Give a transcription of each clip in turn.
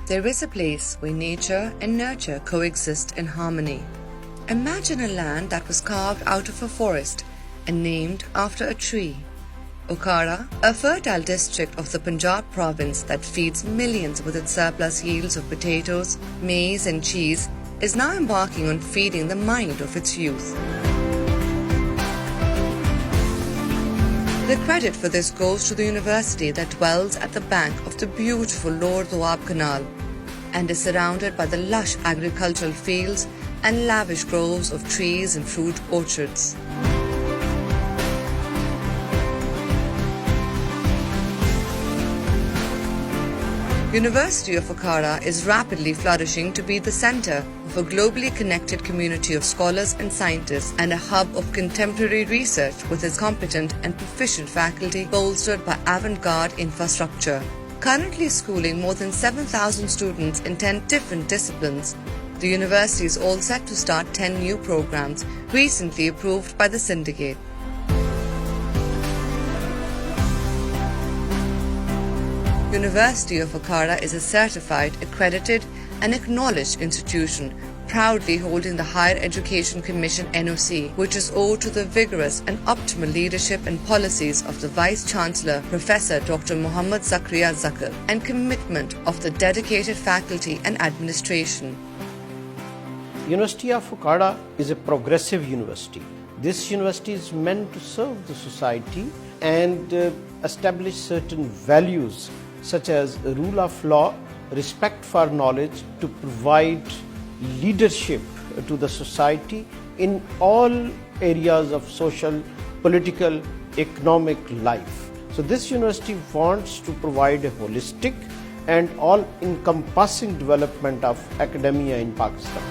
There is a place where nature and nurture coexist in harmony. Imagine a land that was carved out of a forest and named after a tree. Okara, a fertile district of the Punjab province that feeds millions with its surplus yields of potatoes, maize and cheese, is now embarking on feeding the mind of its youth. The credit for this goes to the university that dwells at the bank of the beautiful Lower Doab Canal and is surrounded by the lush agricultural fields and lavish groves of trees and fruit orchards. University of Okara is rapidly flourishing to be the centre of a globally connected community of scholars and scientists and a hub of contemporary research with its competent and proficient faculty bolstered by avant-garde infrastructure. Currently schooling more than 7,000 students in 10 different disciplines, the university is all set to start 10 new programs recently approved by the syndicate. University of Okara is a certified, accredited and acknowledged institution, proudly holding the Higher Education Commission NOC, which is owed to the vigorous and optimal leadership and policies of the Vice-Chancellor, Professor Dr. Muhammad Zakaria Zakir, and commitment of the dedicated faculty and administration. University of Okara is a progressive university. This university is meant to serve the society and establish certain values such as rule of law, respect for knowledge, to provide leadership to the society in all areas of social, political, economic life. So this university wants to provide a holistic and all-encompassing development of academia in Pakistan.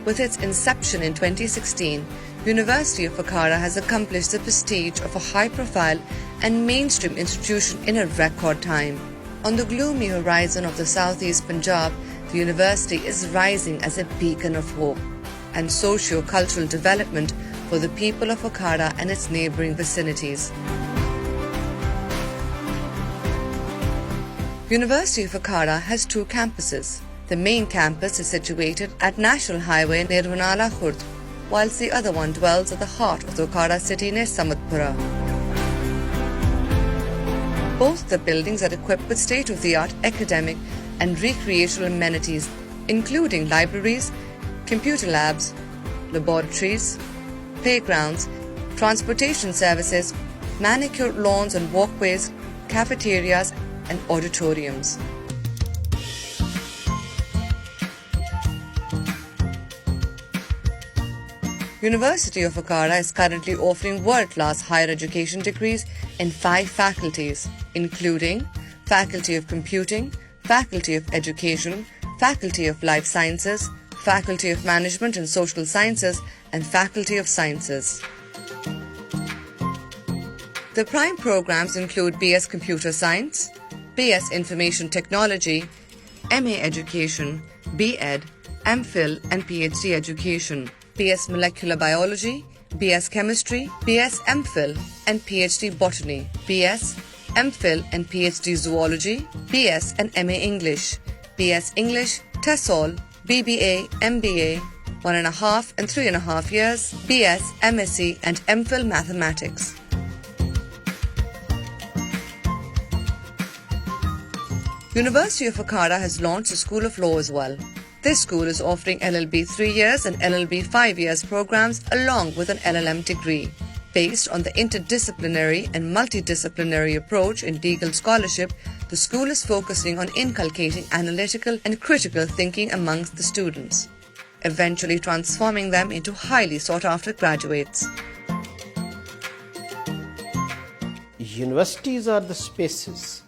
With its inception in 2016, University of Okara has accomplished the prestige of a high-profile and mainstream institution in a record time. On the gloomy horizon of the southeast Punjab, the university is rising as a beacon of hope and socio-cultural development for the people of Okara and its neighbouring vicinities. University of Okara has 2 campuses. The main campus is situated at National Highway near Renala, Khurd, whilst the other one dwells at the heart of the Okara city near Samadpura. Both the buildings are equipped with state-of-the-art academic and recreational amenities, including libraries, computer labs, laboratories, playgrounds, transportation services, manicured lawns and walkways, cafeterias and auditoriums. University of Okara is currently offering world-class higher education degrees in 5 faculties, including Faculty of Computing, Faculty of Education, Faculty of Life Sciences, Faculty of Management and Social Sciences, and Faculty of Sciences. The prime programs include BS Computer Science, BS Information Technology, MA Education, B.Ed, MPhil and PhD Education, BS Molecular Biology, BS Chemistry, BS MPhil and PhD Botany, BS, MPhil and PhD Zoology, BS and MA English, BS English, TESOL, BBA, MBA, 1.5 and 3.5 years, BS, MSc and MPhil Mathematics. University of Okara has launched a School of Law as well. This school is offering LLB 3 years and LLB 5 years programs along with an LLM degree. Based on the interdisciplinary and multidisciplinary approach in legal scholarship, the school is focusing on inculcating analytical and critical thinking amongst the students, eventually transforming them into highly sought-after graduates. Universities are the spaces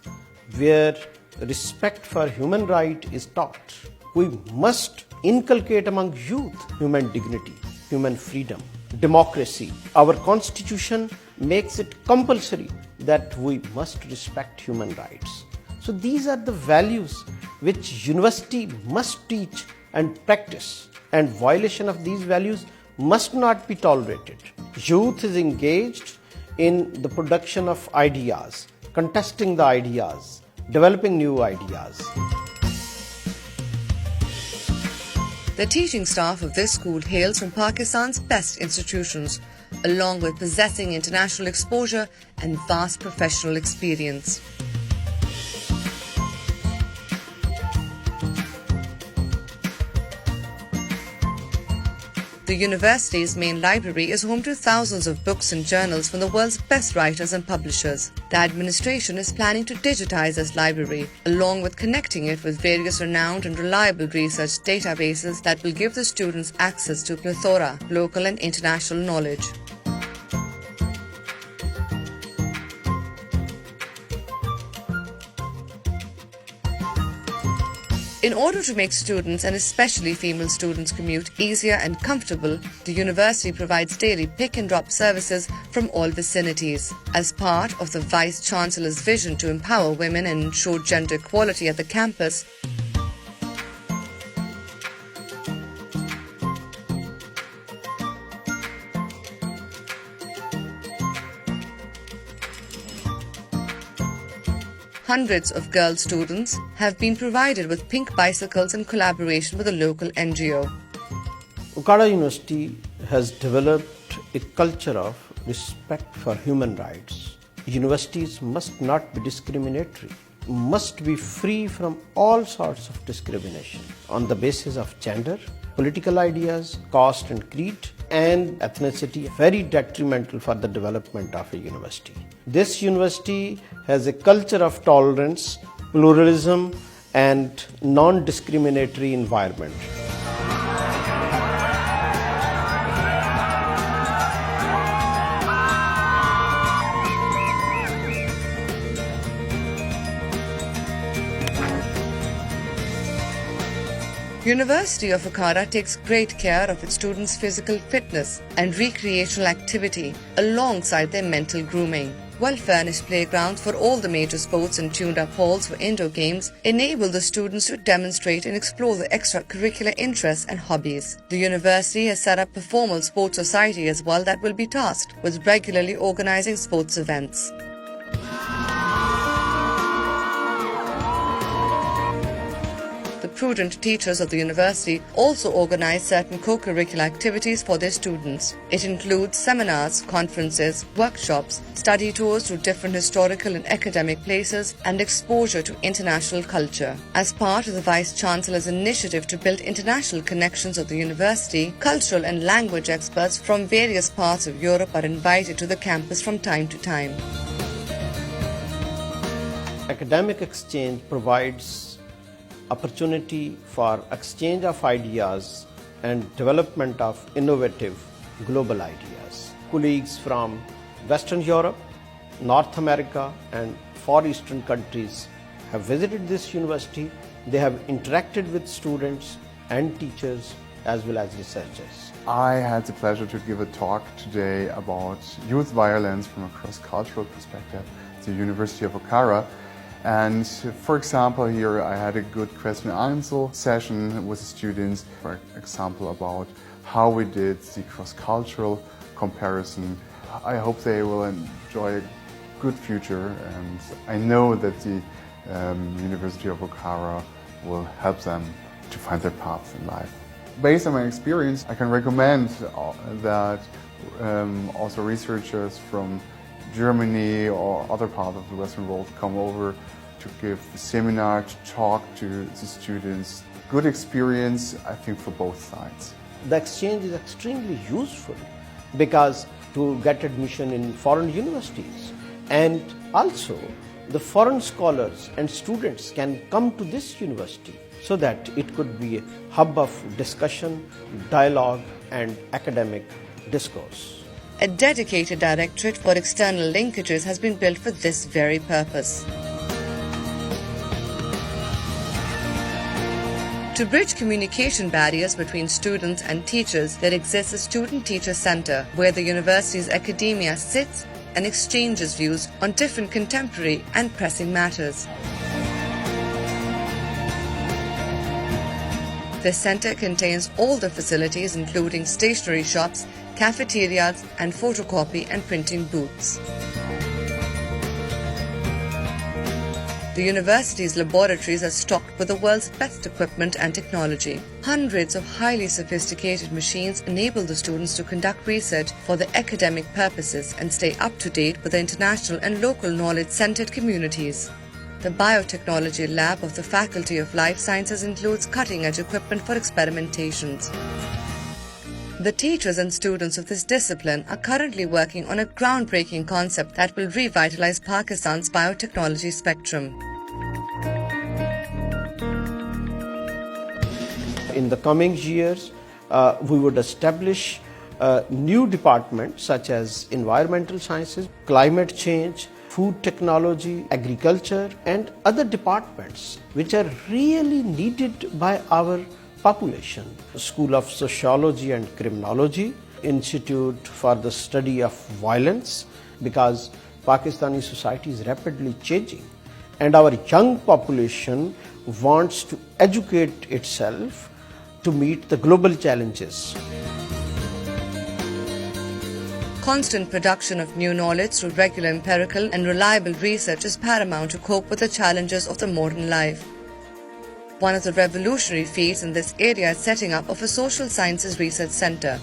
where respect for human right is taught. We must inculcate among youth human dignity, human freedom, democracy. Our constitution makes it compulsory that we must respect human rights. So these are the values which university must teach and practice, and violation of these values must not be tolerated. Youth is engaged in the production of ideas, contesting the ideas, developing new ideas. The teaching staff of this school hails from Pakistan's best institutions, along with possessing international exposure and vast professional experience. The university's main library is home to thousands of books and journals from the world's best writers and publishers. The administration is planning to digitize this library, along with connecting it with various renowned and reliable research databases that will give the students access to plethora, local and international knowledge. In order to make students, and especially female students, commute easier and comfortable, the university provides daily pick and drop services from all vicinities. As part of the Vice Chancellor's vision to empower women and ensure gender equality at the campus, hundreds of girl students have been provided with pink bicycles in collaboration with a local NGO. Okara University has developed a culture of respect for human rights. Universities must not be discriminatory, must be free from all sorts of discrimination on the basis of gender, political ideas, caste and creed, and ethnicity, very detrimental for the development of a university. This university has a culture of tolerance, pluralism, and non-discriminatory environment. University of Okara takes great care of its students' physical fitness and recreational activity alongside their mental grooming. Well-furnished playgrounds for all the major sports and tuned-up halls for indoor games enable the students to demonstrate and explore their extracurricular interests and hobbies. The university has set up a formal sports society as well that will be tasked with regularly organizing sports events. The prudent teachers of the university also organize certain co-curricular activities for their students. It includes seminars, conferences, workshops, study tours to different historical and academic places, and exposure to international culture. As part of the Vice Chancellor's initiative to build international connections of the university, cultural and language experts from various parts of Europe are invited to the campus from time to time. Academic exchange provides opportunity for exchange of ideas and development of innovative global ideas. Colleagues from Western Europe, North America and Far Eastern countries have visited this university. They have interacted with students and teachers as well as researchers. I had the pleasure to give a talk today about youth violence from a cross-cultural perspective at the University of Okara. And for example, here I had a good question and answer session with the students, for example, about how we did the cross-cultural comparison. I hope they will enjoy a good future, and I know that the University of Okara will help them to find their path in life. Based on my experience, I can recommend that also researchers from Germany or other parts of the Western world come over to give a seminar, to talk to the students. Good experience, I think, for both sides. The exchange is extremely useful because to get admission in foreign universities, and also the foreign scholars and students can come to this university so that it could be a hub of discussion, dialogue and academic discourse. A dedicated directorate for external linkages has been built for this very purpose. To bridge communication barriers between students and teachers, there exists a Student-Teacher Center where the university's academia sits and exchanges views on different contemporary and pressing matters. The center contains all the facilities including stationery shops, cafeterias and photocopy and printing booths. The The university's laboratories are stocked with the world's best equipment and technology. Hundreds of highly sophisticated machines enable the students to conduct research for their academic purposes and stay up to date with the international and local knowledge-centered communities. The Biotechnology Lab of the Faculty of Life Sciences includes cutting-edge equipment for experimentations. The teachers and students of this discipline are currently working on a groundbreaking concept that will revitalize Pakistan's biotechnology spectrum. In the coming years, we would establish new departments such as environmental sciences, climate change, food technology, agriculture, and other departments which are really needed by our population. School of Sociology and Criminology, Institute for the Study of Violence, because Pakistani society is rapidly changing and our young population wants to educate itself to meet the global challenges. Constant production of new knowledge through regular empirical and reliable research is paramount to cope with the challenges of the modern life. One of the revolutionary feats in this area is setting up of a social sciences research center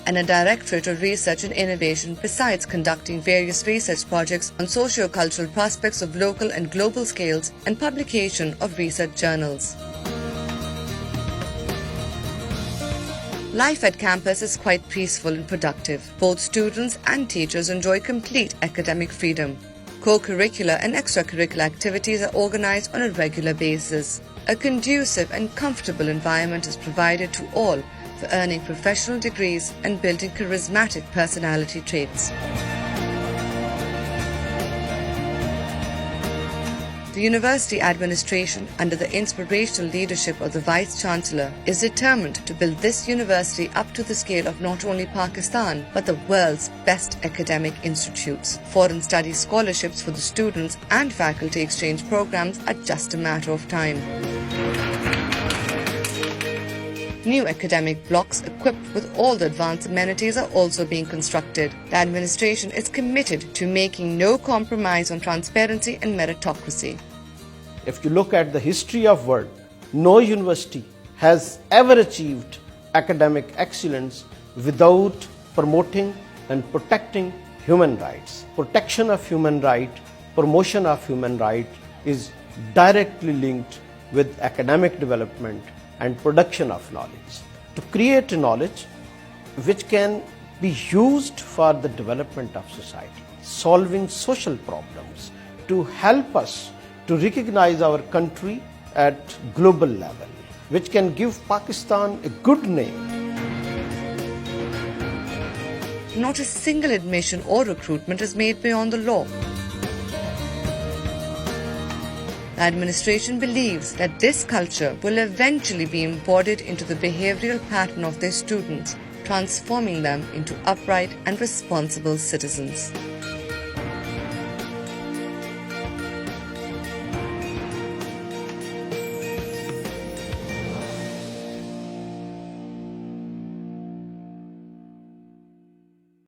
and a directorate of research and innovation, besides conducting various research projects on socio-cultural prospects of local and global scales and publication of research journals. Life at campus is quite peaceful and productive. Both students and teachers enjoy complete academic freedom. Co-curricular and extracurricular activities are organized on a regular basis. A conducive and comfortable environment is provided to all for earning professional degrees and building charismatic personality traits. The university administration, under the inspirational leadership of the Vice-Chancellor, is determined to build this university up to the scale of not only Pakistan, but the world's best academic institutes. Foreign study scholarships for the students and faculty exchange programs are just a matter of time. New academic blocks equipped with all the advanced amenities are also being constructed. The administration is committed to making no compromise on transparency and meritocracy. If you look at the history of the world, no university has ever achieved academic excellence without promoting and protecting human rights. Protection of human rights, promotion of human rights is directly linked with academic development and production of knowledge. To create knowledge which can be used for the development of society, solving social problems, to help us to recognize our country at global level, which can give Pakistan a good name. Not a single admission or recruitment is made beyond the law. The administration believes that this culture will eventually be embodied into the behavioral pattern of their students, transforming them into upright and responsible citizens.